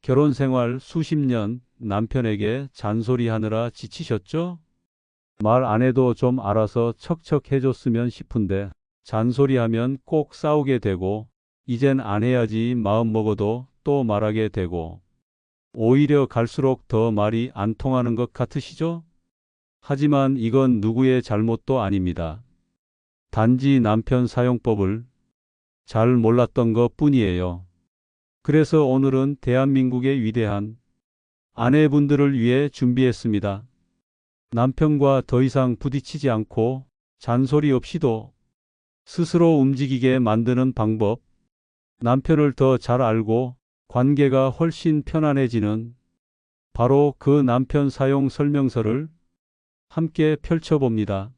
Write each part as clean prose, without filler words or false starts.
결혼 생활 수십 년 남편에게 잔소리하느라 지치셨죠? 말 안 해도 좀 알아서 척척 해줬으면 싶은데 잔소리하면 꼭 싸우게 되고 이젠 안 해야지 마음 먹어도 또 말하게 되고 오히려 갈수록 더 말이 안 통하는 것 같으시죠? 하지만 이건 누구의 잘못도 아닙니다. 단지 남편 사용법을 잘 몰랐던 것 뿐이에요. 그래서 오늘은 대한민국의 위대한 아내분들을 위해 준비했습니다. 남편과 더 이상 부딪히지 않고 잔소리 없이도 스스로 움직이게 만드는 방법, 남편을 더 잘 알고 관계가 훨씬 편안해지는 바로 그 남편 사용 설명서를 함께 펼쳐봅니다.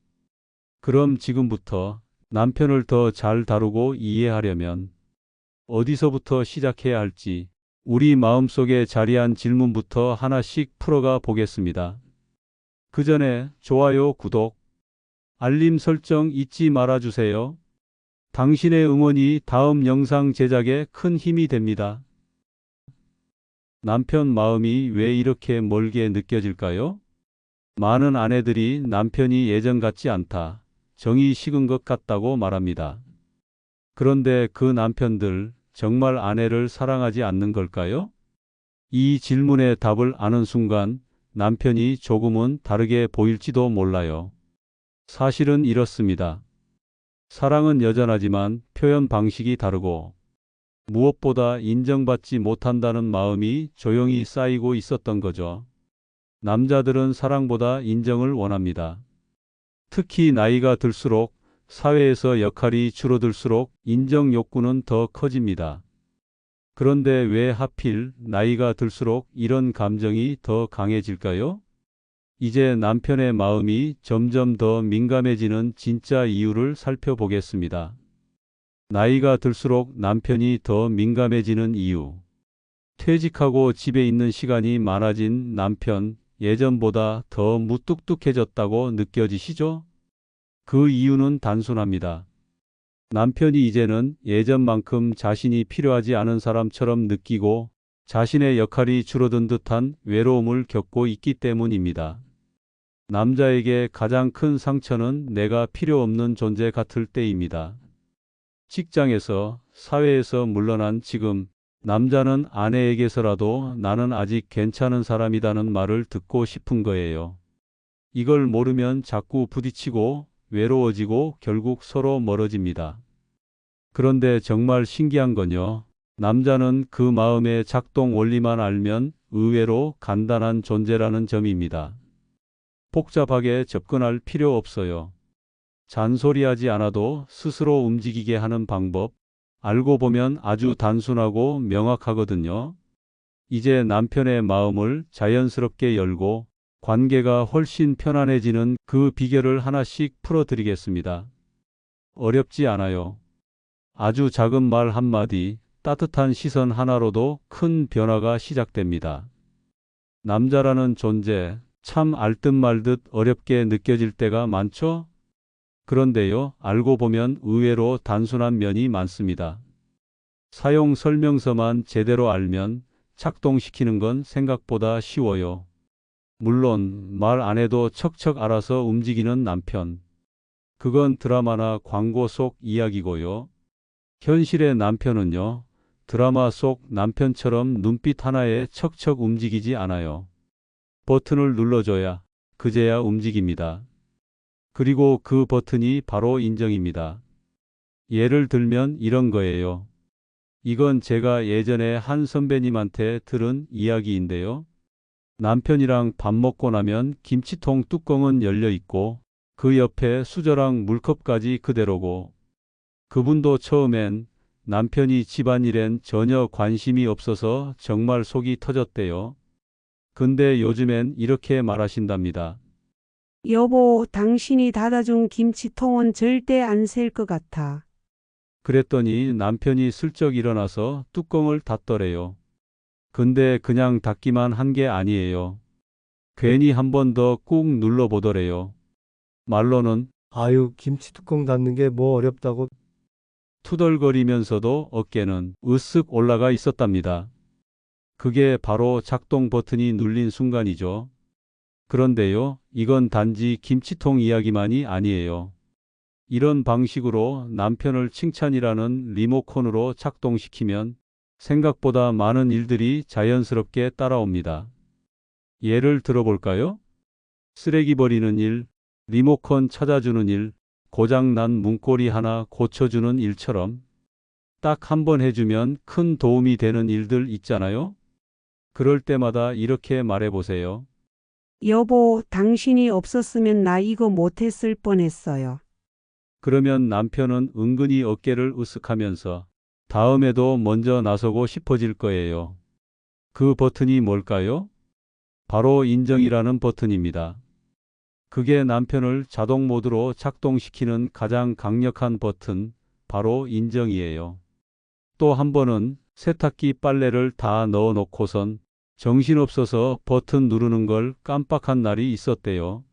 그럼 지금부터 남편을 더 잘 다루고 이해하려면 어디서부터 시작해야 할지 우리 마음속에 자리한 질문부터 하나씩 풀어가 보겠습니다. 그 전에 좋아요, 구독, 알림 설정 잊지 말아주세요. 당신의 응원이 다음 영상 제작에 큰 힘이 됩니다. 남편 마음이 왜 이렇게 멀게 느껴질까요? 많은 아내들이 남편이 예전 같지 않다, 정이 식은 것 같다고 말합니다. 그런데 그 남편들 정말 아내를 사랑하지 않는 걸까요? 이 질문의 답을 아는 순간 남편이 조금은 다르게 보일지도 몰라요. 사실은 이렇습니다. 사랑은 여전하지만 표현 방식이 다르고 무엇보다 인정받지 못한다는 마음이 조용히 쌓이고 있었던 거죠. 남자들은 사랑보다 인정을 원합니다. 특히 나이가 들수록 사회에서 역할이 줄어들수록 인정 욕구는 더 커집니다. 그런데 왜 하필 나이가 들수록 이런 감정이 더 강해질까요? 이제 남편의 마음이 점점 더 민감해지는 진짜 이유를 살펴보겠습니다. 나이가 들수록 남편이 더 민감해지는 이유. 퇴직하고 집에 있는 시간이 많아진 남편, 예전보다 더 무뚝뚝해졌다고 느껴지시죠? 그 이유는 단순합니다. 남편이 이제는 예전만큼 자신이 필요하지 않은 사람처럼 느끼고 자신의 역할이 줄어든 듯한 외로움을 겪고 있기 때문입니다. 남자에게 가장 큰 상처는 내가 필요 없는 존재 같을 때입니다. 직장에서, 사회에서 물러난 지금, 남자는 아내에게서라도 나는 아직 괜찮은 사람이라는 말을 듣고 싶은 거예요. 이걸 모르면 자꾸 부딪히고 외로워지고 결국 서로 멀어집니다. 그런데 정말 신기한 건요. 남자는 그 마음의 작동 원리만 알면 의외로 간단한 존재라는 점입니다. 복잡하게 접근할 필요 없어요. 잔소리하지 않아도 스스로 움직이게 하는 방법, 알고 보면 아주 단순하고 명확하거든요. 이제 남편의 마음을 자연스럽게 열고 관계가 훨씬 편안해지는 그 비결을 하나씩 풀어드리겠습니다. 어렵지 않아요. 아주 작은 말 한마디, 따뜻한 시선 하나로도 큰 변화가 시작됩니다. 남자라는 존재, 참 알듯 말듯 어렵게 느껴질 때가 많죠? 그런데요, 알고 보면 의외로 단순한 면이 많습니다. 사용 설명서만 제대로 알면 작동시키는 건 생각보다 쉬워요. 물론 말 안 해도 척척 알아서 움직이는 남편. 그건 드라마나 광고 속 이야기고요. 현실의 남편은요, 드라마 속 남편처럼 눈빛 하나에 척척 움직이지 않아요. 버튼을 눌러줘야 그제야 움직입니다. 그리고 그 버튼이 바로 인정입니다. 예를 들면 이런 거예요. 이건 제가 예전에 한 선배님한테 들은 이야기인데요. 남편이랑 밥 먹고 나면 김치통 뚜껑은 열려 있고 그 옆에 수저랑 물컵까지 그대로고 그분도 처음엔 남편이 집안일엔 전혀 관심이 없어서 정말 속이 터졌대요. 근데 요즘엔 이렇게 말하신답니다. 여보, 당신이 닫아준 김치통은 절대 안 셀 것 같아. 그랬더니 남편이 슬쩍 일어나서 뚜껑을 닫더래요. 근데 그냥 닫기만 한 게 아니에요. 괜히 한 번 더 꾹 눌러보더래요. 말로는 아유, 김치 뚜껑 닫는 게 뭐 어렵다고. 투덜거리면서도 어깨는 으쓱 올라가 있었답니다. 그게 바로 작동 버튼이 눌린 순간이죠. 그런데요, 이건 단지 김치통 이야기만이 아니에요. 이런 방식으로 남편을 칭찬이라는 리모컨으로 작동시키면 생각보다 많은 일들이 자연스럽게 따라옵니다. 예를 들어볼까요? 쓰레기 버리는 일, 리모컨 찾아주는 일, 고장난 문고리 하나 고쳐주는 일처럼 딱 한 번 해주면 큰 도움이 되는 일들 있잖아요? 그럴 때마다 이렇게 말해보세요. 여보, 당신이 없었으면 나 이거 못했을 뻔했어요. 그러면 남편은 은근히 어깨를 으쓱하면서 다음에도 먼저 나서고 싶어질 거예요. 그 버튼이 뭘까요? 바로 인정이라는 버튼입니다. 그게 남편을 자동 모드로 작동시키는 가장 강력한 버튼, 바로 인정이에요. 또 한 번은 세탁기 빨래를 다 넣어 놓고선 정신없어서 버튼 누르는 걸 깜빡한 날이 있었대요.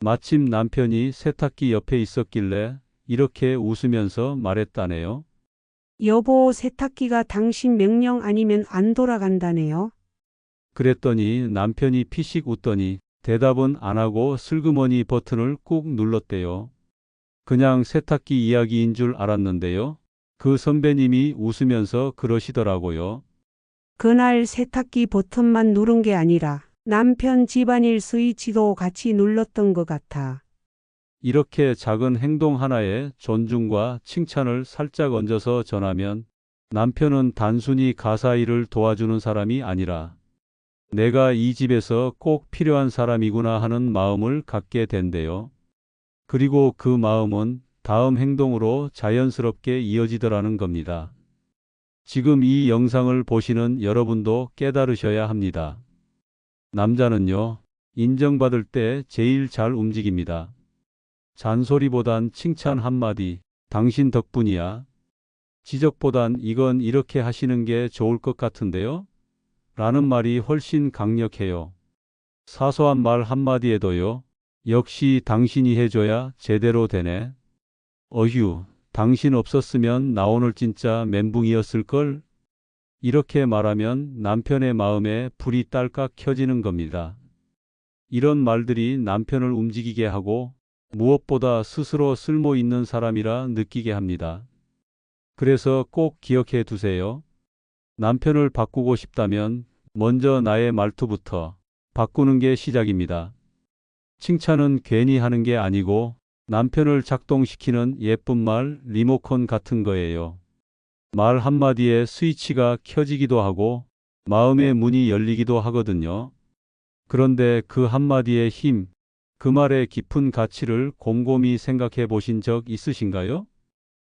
마침 남편이 세탁기 옆에 있었길래 이렇게 웃으면서 말했다네요. 여보, 세탁기가 당신 명령 아니면 안 돌아간다네요. 그랬더니 남편이 피식 웃더니 대답은 안 하고 슬그머니 버튼을 꾹 눌렀대요. 그냥 세탁기 이야기인 줄 알았는데요. 그 선배님이 웃으면서 그러시더라고요. 그날 세탁기 버튼만 누른 게 아니라 남편 집안일 스위치도 같이 눌렀던 것 같아. 이렇게 작은 행동 하나에 존중과 칭찬을 살짝 얹어서 전하면 남편은 단순히 가사 일을 도와주는 사람이 아니라 내가 이 집에서 꼭 필요한 사람이구나 하는 마음을 갖게 된대요. 그리고 그 마음은 다음 행동으로 자연스럽게 이어지더라는 겁니다. 지금 이 영상을 보시는 여러분도 깨달으셔야 합니다. 남자는요, 인정받을 때 제일 잘 움직입니다. 잔소리보단 칭찬 한마디, 당신 덕분이야. 지적보단 이건 이렇게 하시는 게 좋을 것 같은데요? 라는 말이 훨씬 강력해요. 사소한 말 한마디에도요, 역시 당신이 해줘야 제대로 되네. 어휴, 당신 없었으면 나 오늘 진짜 멘붕이었을걸? 이렇게 말하면 남편의 마음에 불이 딸깍 켜지는 겁니다. 이런 말들이 남편을 움직이게 하고 무엇보다 스스로 쓸모 있는 사람이라 느끼게 합니다. 그래서 꼭 기억해 두세요. 남편을 바꾸고 싶다면 먼저 나의 말투부터 바꾸는 게 시작입니다. 칭찬은 괜히 하는 게 아니고 남편을 작동시키는 예쁜 말, 리모컨 같은 거예요. 말 한마디에 스위치가 켜지기도 하고 마음의 문이 열리기도 하거든요. 그런데 그 한마디의 힘, 그 말의 깊은 가치를 곰곰이 생각해 보신 적 있으신가요?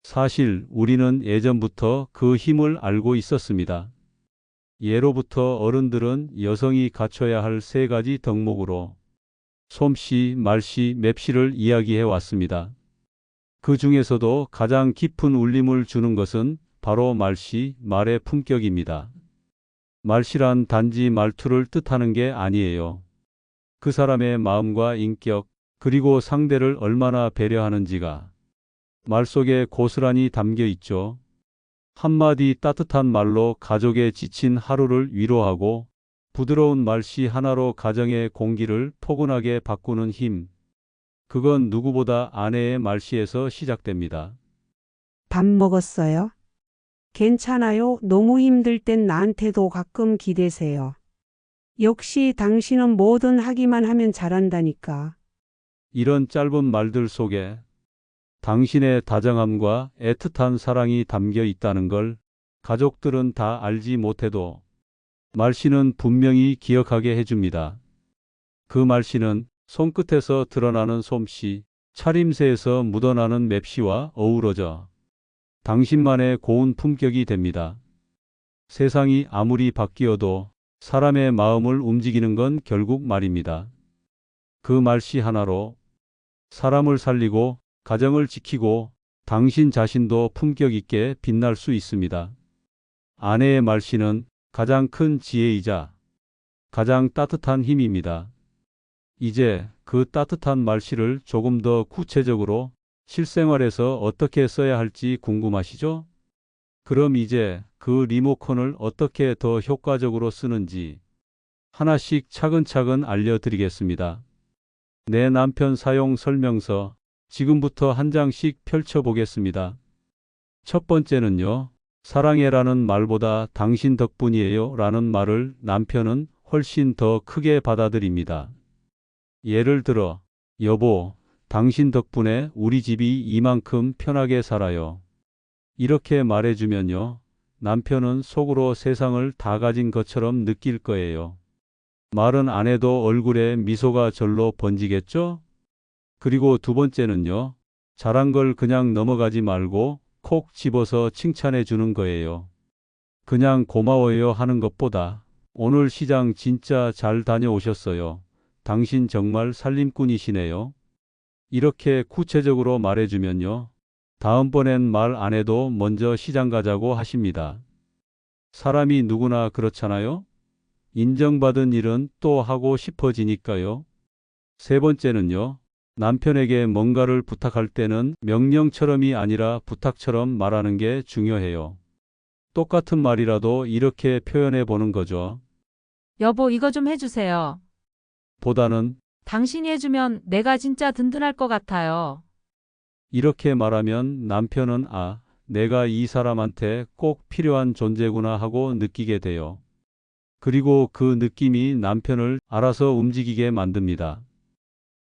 사실 우리는 예전부터 그 힘을 알고 있었습니다. 예로부터 어른들은 여성이 갖춰야 할 세 가지 덕목으로 솜씨, 말씨, 맵씨를 이야기해 왔습니다. 그 중에서도 가장 깊은 울림을 주는 것은 바로 말씨, 말의 품격입니다. 말씨란 단지 말투를 뜻하는 게 아니에요. 그 사람의 마음과 인격, 그리고 상대를 얼마나 배려하는지가 말 속에 고스란히 담겨 있죠. 한마디 따뜻한 말로 가족의 지친 하루를 위로하고 부드러운 말씨 하나로 가정의 공기를 포근하게 바꾸는 힘. 그건 누구보다 아내의 말씨에서 시작됩니다. 밥 먹었어요? 괜찮아요. 너무 힘들 땐 나한테도 가끔 기대세요. 역시 당신은 뭐든 하기만 하면 잘한다니까. 이런 짧은 말들 속에 당신의 다정함과 애틋한 사랑이 담겨 있다는 걸 가족들은 다 알지 못해도 말씨는 분명히 기억하게 해줍니다. 그 말씨는 손끝에서 드러나는 솜씨, 차림새에서 묻어나는 맵시와 어우러져 당신만의 고운 품격이 됩니다. 세상이 아무리 바뀌어도 사람의 마음을 움직이는 건 결국 말입니다. 그 말씨 하나로 사람을 살리고 가정을 지키고 당신 자신도 품격 있게 빛날 수 있습니다. 아내의 말씨는 가장 큰 지혜이자 가장 따뜻한 힘입니다. 이제 그 따뜻한 말씨를 조금 더 구체적으로 실생활에서 어떻게 써야 할지 궁금하시죠? 그럼 이제 그 리모컨을 어떻게 더 효과적으로 쓰는지 하나씩 차근차근 알려드리겠습니다. 내 남편 사용 설명서 지금부터 한 장씩 펼쳐보겠습니다. 첫 번째는요. 사랑해라는 말보다 당신 덕분이에요 라는 말을 남편은 훨씬 더 크게 받아들입니다. 예를 들어, 여보, 당신 덕분에 우리 집이 이만큼 편하게 살아요. 이렇게 말해주면요. 남편은 속으로 세상을 다 가진 것처럼 느낄 거예요. 말은 안 해도 얼굴에 미소가 절로 번지겠죠? 그리고 두 번째는요. 잘한 걸 그냥 넘어가지 말고 콕 집어서 칭찬해 주는 거예요. 그냥 고마워요 하는 것보다 오늘 시장 진짜 잘 다녀오셨어요. 당신 정말 살림꾼이시네요. 이렇게 구체적으로 말해주면요. 다음번엔 말 안 해도 먼저 시장 가자고 하십니다. 사람이 누구나 그렇잖아요. 인정받은 일은 또 하고 싶어지니까요. 세 번째는요. 남편에게 뭔가를 부탁할 때는 명령처럼이 아니라 부탁처럼 말하는 게 중요해요. 똑같은 말이라도 이렇게 표현해 보는 거죠. 여보, 이거 좀 해주세요. 보다는 당신이 해주면 내가 진짜 든든할 것 같아요. 이렇게 말하면 남편은 내가 이 사람한테 꼭 필요한 존재구나 하고 느끼게 돼요. 그리고 그 느낌이 남편을 알아서 움직이게 만듭니다.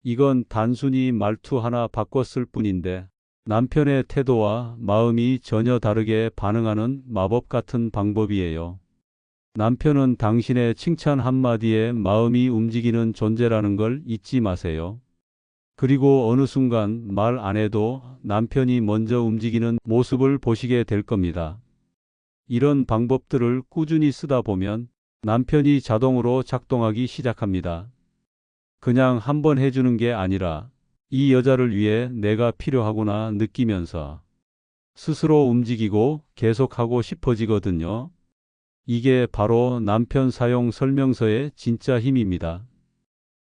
이건 단순히 말투 하나 바꿨을 뿐인데 남편의 태도와 마음이 전혀 다르게 반응하는 마법 같은 방법이에요. 남편은 당신의 칭찬 한마디에 마음이 움직이는 존재라는 걸 잊지 마세요. 그리고 어느 순간 말 안 해도 남편이 먼저 움직이는 모습을 보시게 될 겁니다. 이런 방법들을 꾸준히 쓰다 보면 남편이 자동으로 작동하기 시작합니다. 그냥 한번 해주는 게 아니라 이 여자를 위해 내가 필요하구나 느끼면서 스스로 움직이고 계속하고 싶어지거든요. 이게 바로 남편 사용 설명서의 진짜 힘입니다.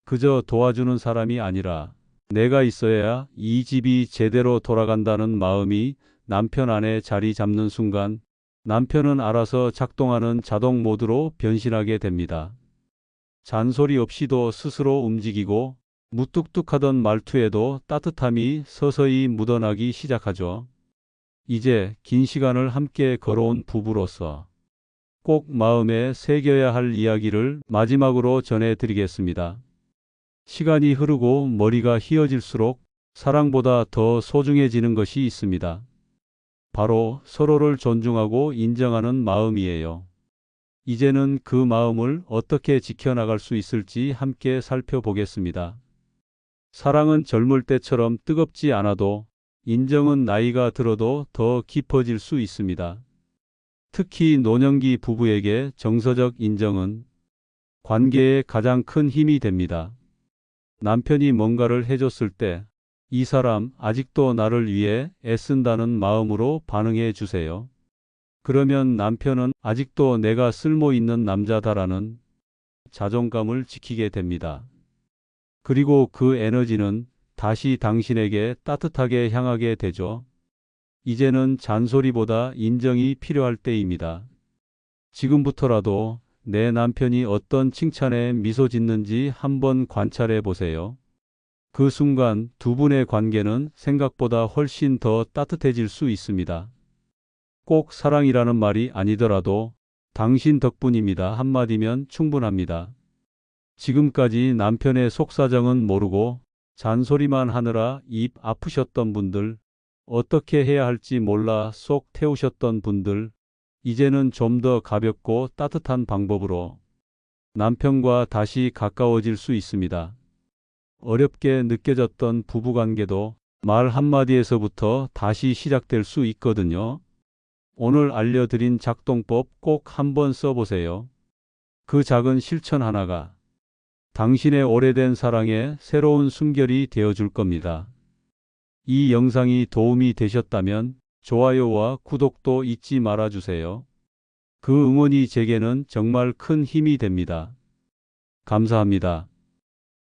그저 도와주는 사람이 아니라 내가 있어야 이 집이 제대로 돌아간다는 마음이 남편 안에 자리 잡는 순간 남편은 알아서 작동하는 자동 모드로 변신하게 됩니다. 잔소리 없이도 스스로 움직이고 무뚝뚝하던 말투에도 따뜻함이 서서히 묻어나기 시작하죠. 이제 긴 시간을 함께 걸어온 부부로서 꼭 마음에 새겨야 할 이야기를 마지막으로 전해드리겠습니다. 시간이 흐르고 머리가 희어질수록 사랑보다 더 소중해지는 것이 있습니다. 바로 서로를 존중하고 인정하는 마음이에요. 이제는 그 마음을 어떻게 지켜나갈 수 있을지 함께 살펴보겠습니다. 사랑은 젊을 때처럼 뜨겁지 않아도 인정은 나이가 들어도 더 깊어질 수 있습니다. 특히 노년기 부부에게 정서적 인정은 관계의 가장 큰 힘이 됩니다. 남편이 뭔가를 해줬을 때 이 사람 아직도 나를 위해 애쓴다는 마음으로 반응해 주세요. 그러면 남편은 아직도 내가 쓸모 있는 남자다라는 자존감을 지키게 됩니다. 그리고 그 에너지는 다시 당신에게 따뜻하게 향하게 되죠. 이제는 잔소리보다 인정이 필요할 때입니다. 지금부터라도 내 남편이 어떤 칭찬에 미소 짓는지 한번 관찰해 보세요. 그 순간 두 분의 관계는 생각보다 훨씬 더 따뜻해질 수 있습니다. 꼭 사랑이라는 말이 아니더라도 당신 덕분입니다 한마디면 충분합니다. 지금까지 남편의 속사정은 모르고 잔소리만 하느라 입 아프셨던 분들, 어떻게 해야 할지 몰라 속 태우셨던 분들, 이제는 좀 더 가볍고 따뜻한 방법으로 남편과 다시 가까워질 수 있습니다. 어렵게 느껴졌던 부부관계도 말 한마디에서부터 다시 시작될 수 있거든요. 오늘 알려드린 작동법 꼭 한번 써보세요. 그 작은 실천 하나가 당신의 오래된 사랑에 새로운 숨결이 되어줄 겁니다. 이 영상이 도움이 되셨다면 좋아요와 구독도 잊지 말아주세요. 그 응원이 제게는 정말 큰 힘이 됩니다. 감사합니다.